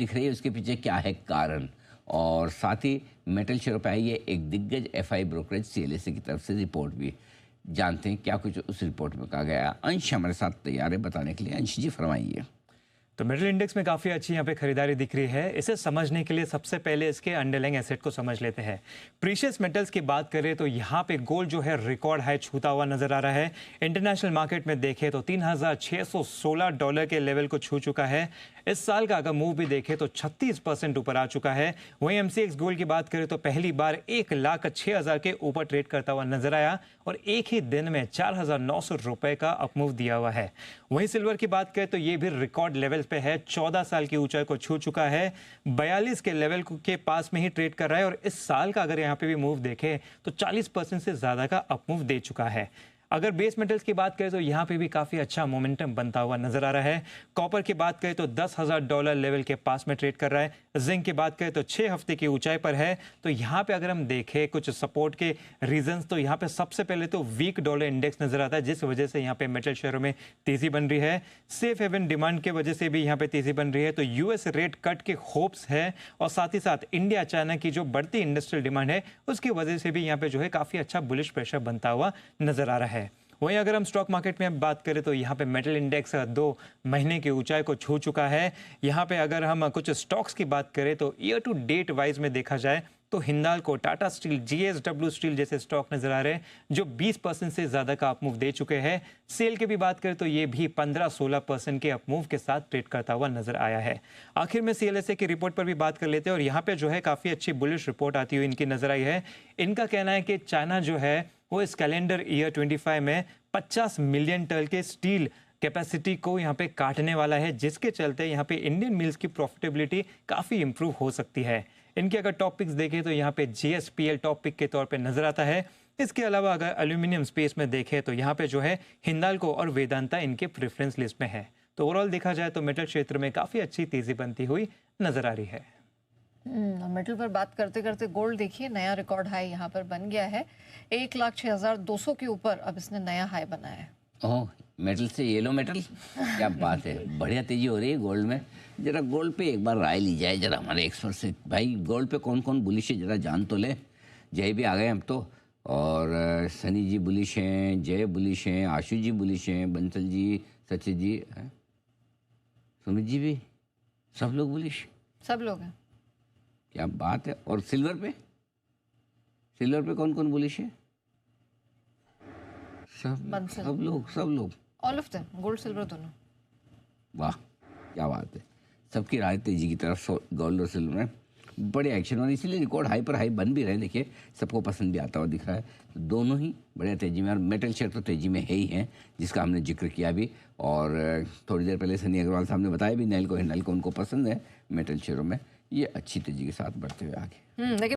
दिख रही है उसके पीछे क्या है कारण, और साथ ही मेटल शेयरों पर आई है एक दिग्गज एफआई ब्रोकरेज सीएलएसए की तरफ से रिपोर्ट भी। जानते हैं क्या कुछ उस रिपोर्ट में कहा गया। अंश हमारे साथ तैयार है बताने के लिए। अंश जी फरमाइए। तो मेटल इंडेक्स में काफ़ी अच्छी यहाँ पे खरीदारी दिख रही है। इसे समझने के लिए सबसे पहले इसके अंडरलाइंग एसेट को समझ लेते हैं। प्रीशियस मेटल्स की बात करें तो यहाँ पे गोल्ड जो है रिकॉर्ड हाई छूता हुआ नजर आ रहा है। इंटरनेशनल मार्केट में देखें तो $3,616 के लेवल को छू चुका है। इस साल का अगर मूव भी देखें तो 36% ऊपर आ चुका है। वहीं एमसीएक्स गोल्ड की बात करें तो पहली बार 1,06,000 के ऊपर ट्रेड करता हुआ नजर आया और एक ही दिन में $4,900 का अपमूव दिया हुआ है। वहीं सिल्वर की बात करें तो ये भी रिकॉर्ड लेवल पे है, 14 साल की ऊंचाई को छू चुका है, 42 के लेवल के पास में ही ट्रेड कर रहा है और इस साल का अगर यहाँ पे भी मूव देखें तो 40% से ज्यादा का अपमूव दे चुका है। अगर बेस मेटल्स की बात करें तो यहाँ पे भी काफी अच्छा मोमेंटम बनता हुआ नजर आ रहा है। कॉपर की बात करें तो $10,000 लेवल के पास में ट्रेड कर रहा है। जिंक की बात करें तो 6 हफ्ते की ऊंचाई पर है। तो यहाँ पे अगर हम देखें कुछ सपोर्ट के रीजंस तो यहाँ पे सबसे पहले तो वीक डॉलर इंडेक्स नजर आता है, जिस वजह से यहाँ पे मेटल शेयरों में तेजी बन रही है। सेफ हेवन डिमांड की वजह से भी यहाँ पे तेजी बन रही है। तो यूएस रेट कट के होप्स है और साथ ही साथ इंडिया चाइना की जो बढ़ती इंडस्ट्रियल डिमांड है उसकी वजह से भी यहाँ पे जो है काफी अच्छा बुलिश प्रेशर बनता हुआ नजर आ रहा है। वहीं अगर हम स्टॉक मार्केट में बात करें तो यहाँ पे मेटल इंडेक्स 2 महीने की ऊंचाई को छू चुका है। यहाँ पे अगर हम कुछ स्टॉक्स की बात करें तो ईयर टू डेट वाइज में देखा जाए तो Hindalco, Tata steel, JSW steel जैसे स्टॉक नजर आ रहे हैं जो 20% से ज्यादा का अपमूव दे चुके हैं। सेल की भी बात करें तो ये भी 15-16% के अपमूव के साथ ट्रेड करता हुआ नजर आया है। आखिर में सीएलएसए की रिपोर्ट पर भी बात कर लेते हैं और यहाँ पे जो है काफी अच्छी बुलिश रिपोर्ट आती हुई इनकी नजर आई है। इनका कहना है कि चाइना जो है वो इस कैलेंडर ईयर 25 में 50 मिलियन टन के स्टील कैपेसिटी को यहाँ पे काटने वाला है, जिसके चलते यहाँ पे इंडियन मिल्स की प्रॉफिटेबिलिटी काफी इंप्रूव हो सकती है। इनके अगर टॉप पिक्स देखें तो यहाँ पे जीएसपीएल टॉप पिक के तौर पे नजर आता है। इसके अलावा अगर एल्यूमिनियम स्पेस में देखें तो यहाँ पे जो है हिंदाल्को और वेदांता इनके प्रेफरेंस लिस्ट में है। तो ओवरऑल देखा जाए तो मेटल क्षेत्र में काफी अच्छी तेजी बनती हुई नजर आ रही है। मेटल पर बात करते करते गोल्ड देखिए नया रिकॉर्ड हाई यहाँ पर बन गया है। 1,06,200 के ऊपर अब इसने नया हाई बनाया है। ओह, मेटल से येलो मेटल, क्या बात है। बढ़िया तेजी हो रही है गोल्ड में। जरा गोल्ड पे एक बार राय ली जाए जरा हमारे एक्सपर्ट से। भाई गोल्ड पे कौन कौन बुलिश है जरा जान तो ले। जय भी आ गए हम तो, और सनी जी बुलिश हैं, जय बुलिश हैं, आशु जी बुलिश हैं, बंसल जी, सचिन जी, सुमित जी भी, सब लोग बुलिश, सब लोग हैं। क्या बात है। और सिल्वर पे कौन कौन बुलिश है? सब लोग all of them, gold silver दोनों। वाह क्या बात है। सबकी राय तेजी की तरफ गोल्ड और सिल्वर में बड़े एक्शन, और इसीलिए रिकॉर्ड हाई पर हाई बन भी रहे। देखिए सबको पसंद भी आता हुआ दिख रहा है। तो दोनों ही बढ़िया तेजी में, और मेटल शेयर तो तेजी में है ही हैं, जिसका हमने जिक्र किया भी। और थोड़ी देर पहले सनी अग्रवाल साहब ने बताया भी, हिंडाल्को उनको पसंद है मेटल शेयरों में। ये अच्छी तेजी के साथ बढ़ते हुए आगे। लेकिन